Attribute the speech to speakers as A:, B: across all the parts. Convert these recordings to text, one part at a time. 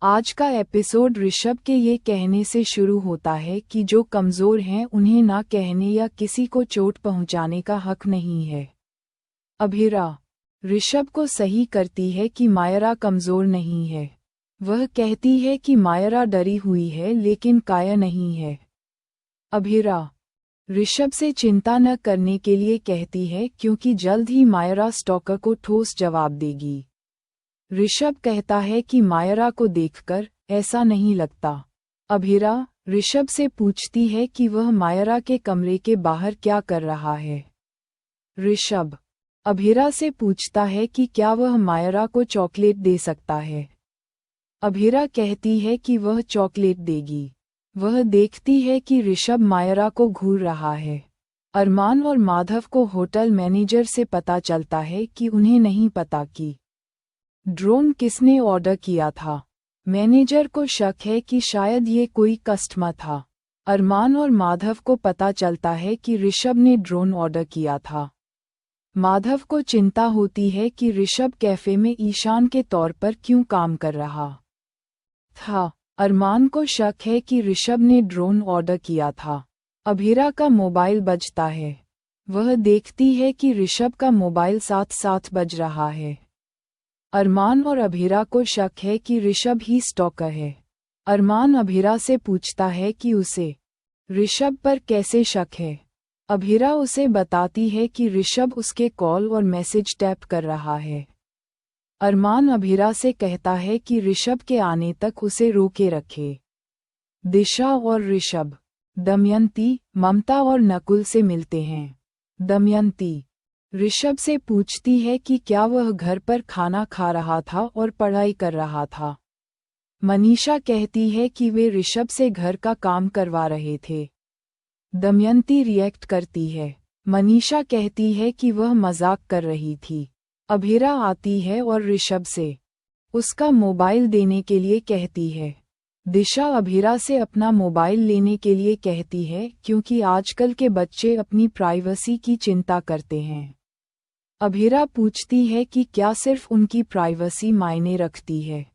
A: आज का एपिसोड ऋषभ के ये कहने से शुरू होता है कि जो कमज़ोर हैं उन्हें ना कहने या किसी को चोट पहुंचाने का हक नहीं है। अभिरा ऋषभ को सही करती है कि मायरा कमज़ोर नहीं है। वह कहती है कि मायरा डरी हुई है लेकिन काया नहीं है। अभिरा ऋषभ से चिंता न करने के लिए कहती है क्योंकि जल्द ही मायरा स्टॉकर को ठोस जवाब देगी। ऋषभ कहता है कि मायरा को देखकर ऐसा नहीं लगता। अभिरा ऋषभ से पूछती है कि वह मायरा के कमरे के बाहर क्या कर रहा है। ऋषभ अभिरा से पूछता है कि क्या वह मायरा को चॉकलेट दे सकता है। अभिरा कहती है कि वह चॉकलेट देगी। वह देखती है कि ऋषभ मायरा को घूर रहा है। अरमान और माधव को होटल मैनेजर से पता चलता है कि उन्हें नहीं पता कि ड्रोन किसने ऑर्डर किया था। मैनेजर को शक है कि शायद ये कोई कस्टमर था। अरमान और माधव को पता चलता है कि ऋषभ ने ड्रोन ऑर्डर किया था। माधव को चिंता होती है कि ऋषभ कैफे में ईशान के तौर पर क्यों काम कर रहा था। अरमान को शक है कि ऋषभ ने ड्रोन ऑर्डर किया था। अभिरा का मोबाइल बजता है। वह देखती है कि ऋषभ का मोबाइल साथ साथ बज रहा है। अरमान और अभिरा को शक है कि ऋषभ ही स्टॉकर है। अरमान अभिरा से पूछता है कि उसे ऋषभ पर कैसे शक है। अभिरा उसे बताती है कि ऋषभ उसके कॉल और मैसेज टैप कर रहा है। अरमान अभिरा से कहता है कि ऋषभ के आने तक उसे रोके रखे। दिशा और ऋषभ दमयंती, ममता और नकुल से मिलते हैं। दमयंती ऋषभ से पूछती है कि क्या वह घर पर खाना खा रहा था और पढ़ाई कर रहा था। मनीषा कहती है कि वे ऋषभ से घर का काम करवा रहे थे। दमयंती रिएक्ट करती है। मनीषा कहती है कि वह मजाक कर रही थी। अभिरा आती है और ऋषभ से उसका मोबाइल देने के लिए कहती है। दिशा अभिरा से अपना मोबाइल लेने के लिए कहती है क्योंकि आजकल के बच्चे अपनी प्राइवेसी की चिंता करते हैं। अभिरा पूछती है कि क्या सिर्फ उनकी प्राइवेसी मायने रखती है।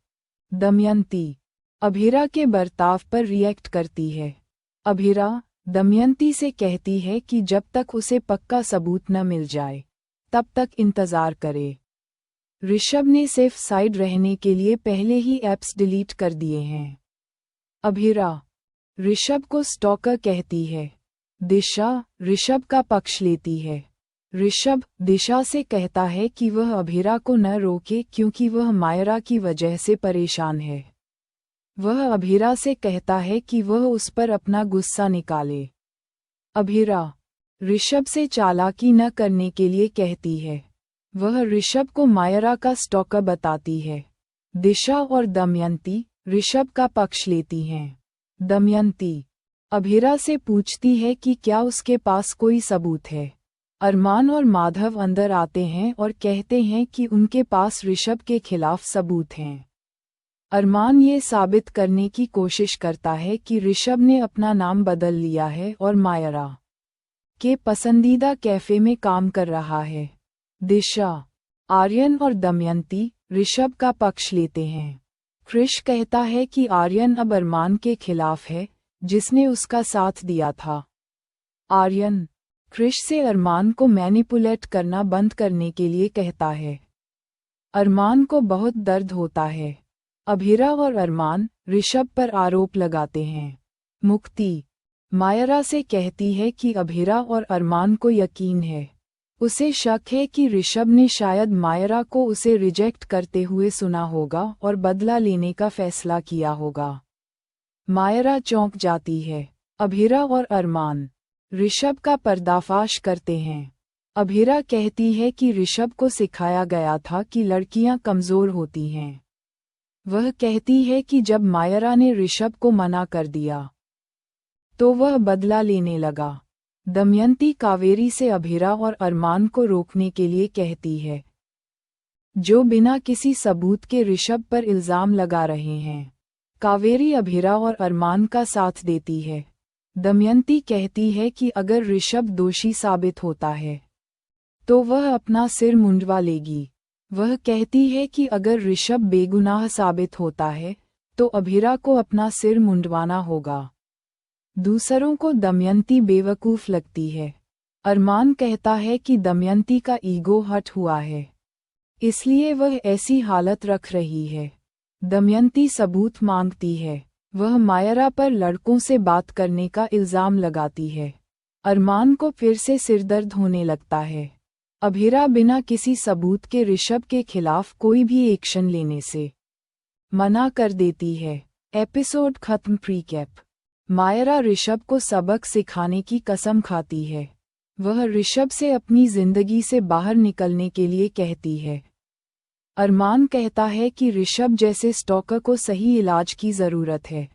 A: दमयंती अभिरा के बर्ताव पर रिएक्ट करती है। अभिरा दमयंती से कहती है कि जब तक उसे पक्का सबूत न मिल जाए तब तक इंतजार करे। ऋषभ ने सेफ साइड रहने के लिए पहले ही ऐप्स डिलीट कर दिए हैं। अभिरा ऋषभ को स्टॉकर कहती है। दिशा ऋषभ का पक्ष लेती है। ऋषभ दिशा से कहता है कि वह अभिरा को न रोके क्योंकि वह मायरा की वजह से परेशान है। वह अभिरा से कहता है कि वह उस पर अपना गुस्सा निकाले। अभिरा ऋषभ से चालाकी न करने के लिए कहती है। वह ऋषभ को मायरा का स्टॉकर बताती है। दिशा और दमयंती ऋषभ का पक्ष लेती हैं। दमयंती अभिरा से पूछती है कि क्या उसके पास कोई सबूत है। अरमान और माधव अंदर आते हैं और कहते हैं कि उनके पास ऋषभ के खिलाफ सबूत हैं। अरमान ये साबित करने की कोशिश करता है कि ऋषभ ने अपना नाम बदल लिया है और मायरा के पसंदीदा कैफे में काम कर रहा है। दिशा आर्यन और दमयंती ऋषभ का पक्ष लेते हैं। कृष कहता है कि आर्यन अब अरमान के खिलाफ है जिसने उसका साथ दिया था। आर्यन कृष से अरमान को मैनिपुलेट करना बंद करने के लिए कहता है। अरमान को बहुत दर्द होता है। अभिरा और अरमान ऋषभ पर आरोप लगाते हैं। मुक्ति मायरा से कहती है कि अभिरा और अरमान को यकीन है। उसे शक है कि ऋषभ ने शायद मायरा को उसे रिजेक्ट करते हुए सुना होगा और बदला लेने का फैसला किया होगा। मायरा चौंक जाती है। अभिरा और अरमान ऋषभ का पर्दाफाश करते हैं। अभिरा कहती है कि ऋषभ को सिखाया गया था कि लड़कियां कमज़ोर होती हैं। वह कहती है कि जब मायरा ने ऋषभ को मना कर दिया तो वह बदला लेने लगा। दमयंती कावेरी से अभिरा और अरमान को रोकने के लिए कहती है जो बिना किसी सबूत के ऋषभ पर इल्ज़ाम लगा रहे हैं। कावेरी अभिरा और अरमान का साथ देती है। दमयंती कहती है कि अगर ऋषभ दोषी साबित होता है तो वह अपना सिर मुंडवा लेगी। वह कहती है कि अगर ऋषभ बेगुनाह साबित होता है तो अभिरा को अपना सिर मुंडवाना होगा। दूसरों को दमयंती बेवकूफ लगती है। अरमान कहता है कि दमयंती का ईगो हर्ट हुआ है, इसलिए वह ऐसी हालत रख रही है। दमयंती सबूत मांगती है। वह मायरा पर लड़कों से बात करने का इल्जाम लगाती है। अरमान को फिर से सिरदर्द होने लगता है। अभिरा बिना किसी सबूत के ऋषभ के खिलाफ कोई भी एक्शन लेने से मना कर देती है। एपिसोड खत्म। प्रीकैप। मायरा ऋषभ को सबक सिखाने की कसम खाती है। वह ऋषभ से अपनी जिंदगी से बाहर निकलने के लिए कहती है। अरमान कहता है कि ऋषभ जैसे स्टॉकर को सही इलाज की ज़रूरत है।